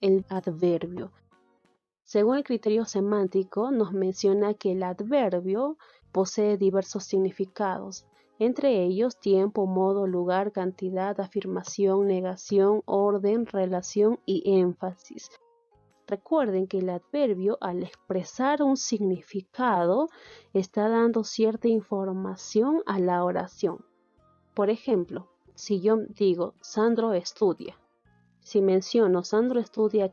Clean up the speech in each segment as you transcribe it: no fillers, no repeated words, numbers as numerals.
el adverbio. Según el criterio semántico, nos menciona que el adverbio posee diversos significados, entre ellos tiempo, modo, lugar, cantidad, afirmación, negación, orden, relación y énfasis. Recuerden que el adverbio, al expresar un significado, está dando cierta información a la oración. Por ejemplo, si yo digo Sandro estudia, si menciono Sandro estudia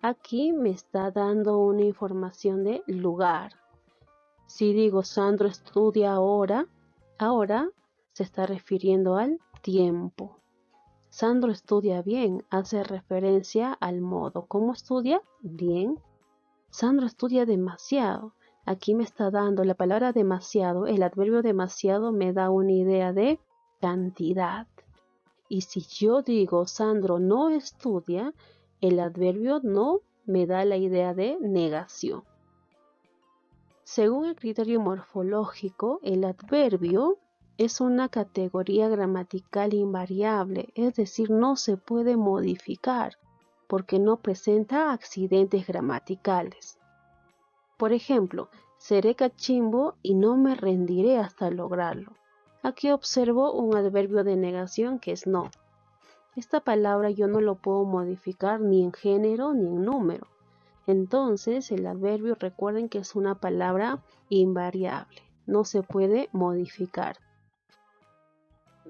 aquí me está dando una información de lugar. Si digo Sandro estudia ahora se está refiriendo al tiempo. Sandro estudia bien, hace referencia al modo. ¿Cómo estudia? Bien. Sandro estudia demasiado. Aquí me está dando la palabra demasiado, el adverbio demasiado me da una idea de cantidad. Y si yo digo Sandro no estudia, el adverbio no me da la idea de negación. Según el criterio morfológico, el adverbio es una categoría gramatical invariable, es decir, no se puede modificar porque no presenta accidentes gramaticales. Por ejemplo, seré cachimbo y no me rendiré hasta lograrlo. Aquí observo un adverbio de negación que es no. Esta palabra yo no lo puedo modificar ni en género ni en número. Entonces el adverbio, recuerden que es una palabra invariable, no se puede modificar.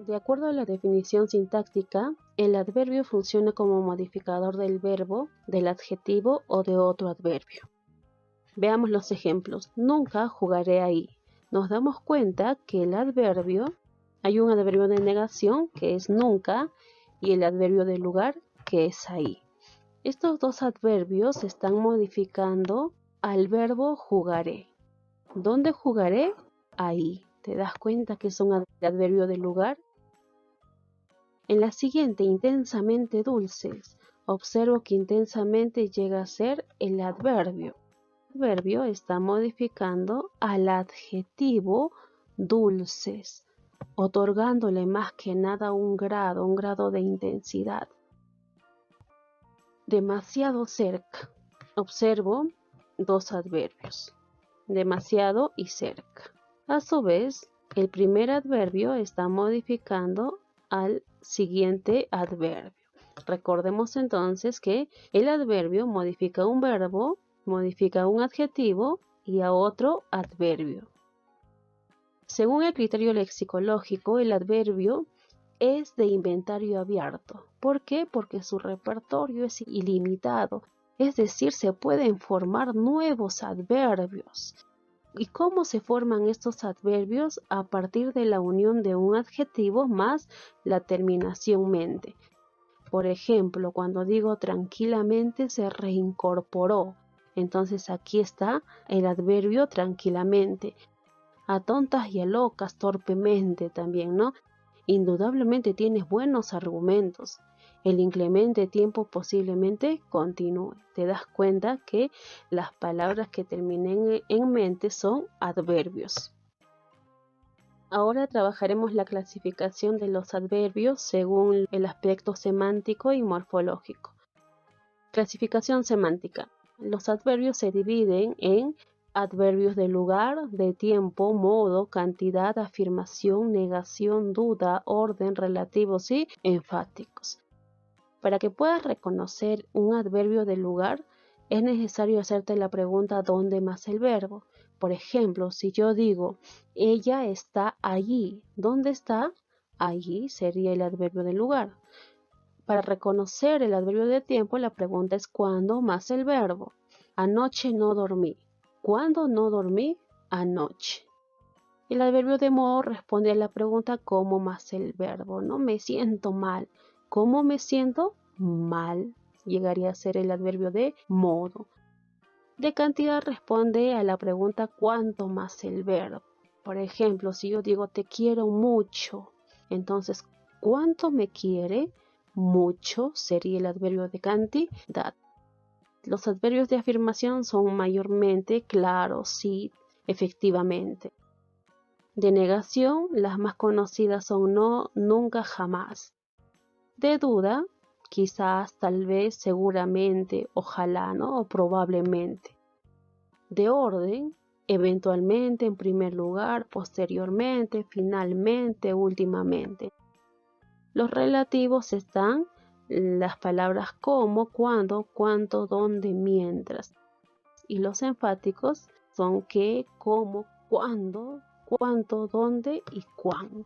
De acuerdo a la definición sintáctica, el adverbio funciona como modificador del verbo, del adjetivo o de otro adverbio. Veamos los ejemplos. Nunca jugaré ahí. Nos damos cuenta que el adverbio, hay un adverbio de negación que es nunca y el adverbio de lugar que es ahí. Estos dos adverbios están modificando al verbo jugaré. ¿Dónde jugaré? Ahí. ¿Te das cuenta que es un adverbio de lugar? En la siguiente, intensamente dulces, observo que intensamente llega a ser el adverbio. El adverbio está modificando al adjetivo dulces, otorgándole más que nada un grado de intensidad. Demasiado cerca. Observo dos adverbios, demasiado y cerca. A su vez, el primer adverbio está modificando al siguiente adverbio. Recordemos entonces que el adverbio modifica un verbo, modifica un adjetivo y a otro adverbio. Según el criterio lexicológico, el adverbio es de inventario abierto. ¿Por qué? Porque su repertorio es ilimitado, es decir, se pueden formar nuevos adverbios. ¿Y cómo se forman estos adverbios? A partir de la unión de un adjetivo más la terminación mente. Por ejemplo, cuando digo tranquilamente se reincorporó, entonces aquí está el adverbio tranquilamente. A tontas y a locas torpemente también, ¿no? Indudablemente tienes buenos argumentos. El inclemente tiempo posiblemente continúe. Te das cuenta que las palabras que terminen en mente son adverbios. Ahora trabajaremos la clasificación de los adverbios según el aspecto semántico y morfológico. Clasificación semántica. Los adverbios se dividen en adverbios de lugar, de tiempo, modo, cantidad, afirmación, negación, duda, orden, relativos y enfáticos. Para que puedas reconocer un adverbio de lugar, es necesario hacerte la pregunta ¿dónde más el verbo? Por ejemplo, si yo digo, ella está allí, ¿dónde está? Allí sería el adverbio de lugar. Para reconocer el adverbio de tiempo, la pregunta es ¿cuándo más el verbo? Anoche no dormí. ¿Cuándo no dormí? Anoche. El adverbio de modo responde a la pregunta ¿cómo más el verbo? ¿No? Me siento mal. ¿Cómo me siento? Mal. Llegaría a ser el adverbio de modo. De cantidad responde a la pregunta ¿cuánto más el verbo? Por ejemplo, si yo digo te quiero mucho, entonces ¿cuánto me quiere? Mucho sería el adverbio de cantidad. Los adverbios de afirmación son mayormente claros, sí, efectivamente. De negación, las más conocidas son no, nunca, jamás. De duda, quizás, tal vez, seguramente, ojalá, ¿no? O probablemente. De orden, eventualmente, en primer lugar, posteriormente, finalmente, últimamente. Los relativos están las palabras como, cuando, cuánto, dónde, mientras. Y los enfáticos son qué, cómo, cuándo, cuánto, dónde y cuándo.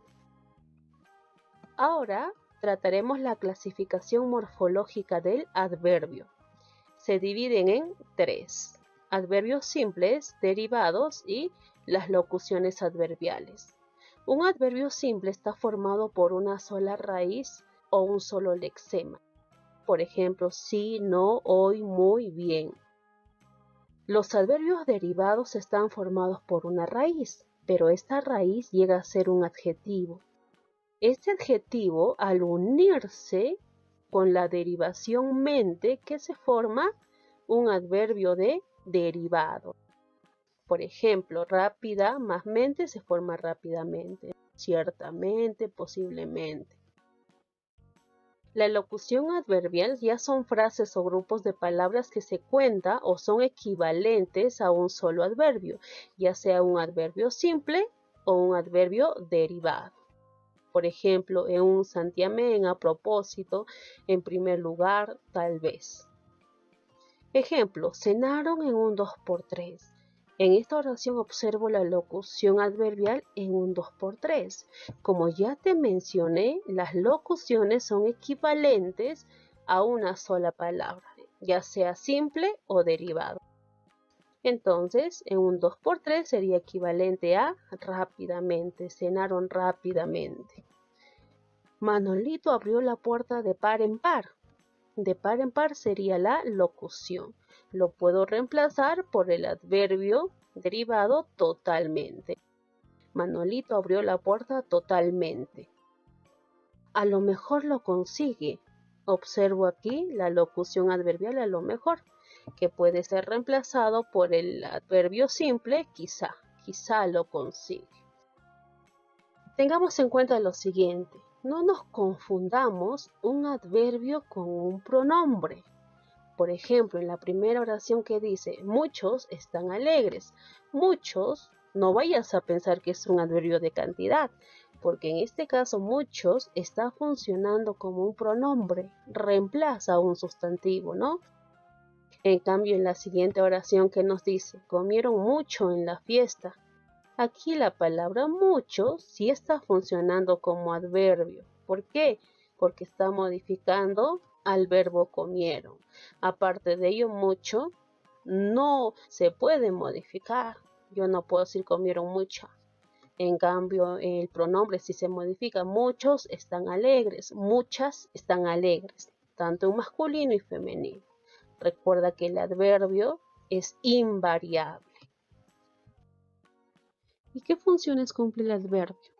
Ahora trataremos la clasificación morfológica del adverbio. Se dividen en 3: adverbios simples, derivados y las locuciones adverbiales. Un adverbio simple está formado por una sola raíz o un solo lexema. Por ejemplo, sí, no, hoy, muy, bien. Los adverbios derivados están formados por una raíz, pero esta raíz llega a ser un adjetivo. Este adjetivo, al unirse con la derivación mente, que se forma un adverbio de derivado. Por ejemplo, rápida más mente se forma rápidamente, ciertamente, posiblemente. La locución adverbial ya son frases o grupos de palabras que se cuentan o son equivalentes a un solo adverbio, ya sea un adverbio simple o un adverbio derivado. Por ejemplo, en un santiamén, a propósito, en primer lugar, tal vez. Ejemplo, cenaron en un 2x3. En esta oración observo la locución adverbial en un 2x3. Como ya te mencioné, las locuciones son equivalentes a una sola palabra, ya sea simple o derivado. Entonces, en un 2x3 sería equivalente a rápidamente, cenaron rápidamente. Manolito abrió la puerta de par en par. De par en par sería la locución. Lo puedo reemplazar por el adverbio derivado totalmente. Manolito abrió la puerta totalmente. A lo mejor lo consigue. Observo aquí la locución adverbial a lo mejor, que puede ser reemplazado por el adverbio simple quizá. Quizá lo consigue. Tengamos en cuenta lo siguiente. No nos confundamos un adverbio con un pronombre. Por ejemplo, en la primera oración que dice, muchos están alegres. Muchos, no vayas a pensar que es un adverbio de cantidad, porque en este caso muchos está funcionando como un pronombre, reemplaza un sustantivo, ¿no? En cambio, en la siguiente oración que nos dice, comieron mucho en la fiesta. Aquí la palabra mucho sí está funcionando como adverbio. ¿Por qué? Porque está modificando al verbo comieron. Aparte de ello, mucho no se puede modificar. Yo no puedo decir comieron mucho. En cambio, el pronombre sí se modifica. Muchos están alegres, muchas están alegres, tanto en masculino y femenino. Recuerda que el adverbio es invariable. ¿Y qué funciones cumple el adverbio?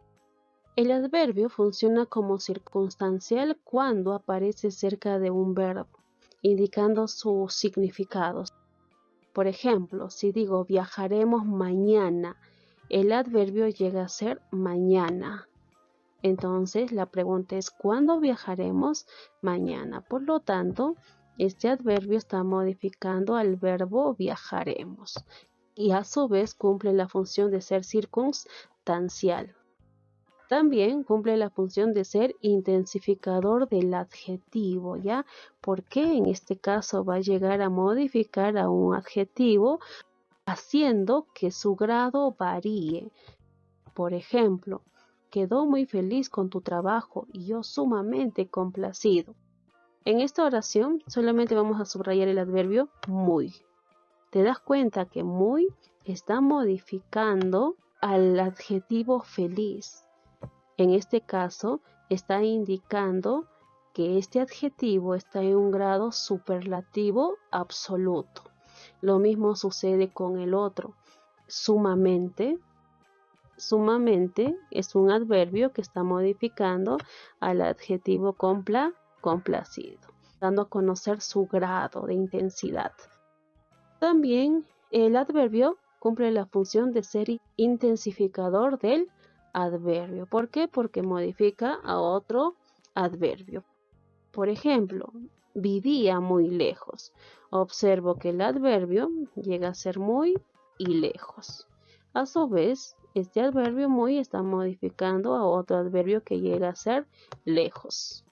El adverbio funciona como circunstancial cuando aparece cerca de un verbo, indicando sus significados. Por ejemplo, si digo viajaremos mañana, el adverbio llega a ser mañana. Entonces, la pregunta es ¿cuándo viajaremos? Mañana. Por lo tanto, este adverbio está modificando al verbo viajaremos. Y a su vez cumple la función de ser circunstancial. También cumple la función de ser intensificador del adjetivo, ¿ya? Porque en este caso va a llegar a modificar a un adjetivo haciendo que su grado varíe. Por ejemplo, quedó muy feliz con tu trabajo y yo sumamente complacido. En esta oración solamente vamos a subrayar el adverbio muy. Te das cuenta que muy está modificando al adjetivo feliz. En este caso, está indicando que este adjetivo está en un grado superlativo absoluto. Lo mismo sucede con el otro. Sumamente. Sumamente es un adverbio que está modificando al adjetivo complacido, dando a conocer su grado de intensidad. También el adverbio cumple la función de ser intensificador del adverbio. ¿Por qué? Porque modifica a otro adverbio. Por ejemplo, vivía muy lejos. Observo que el adverbio llega a ser muy y lejos. A su vez, este adverbio muy está modificando a otro adverbio que llega a ser lejos.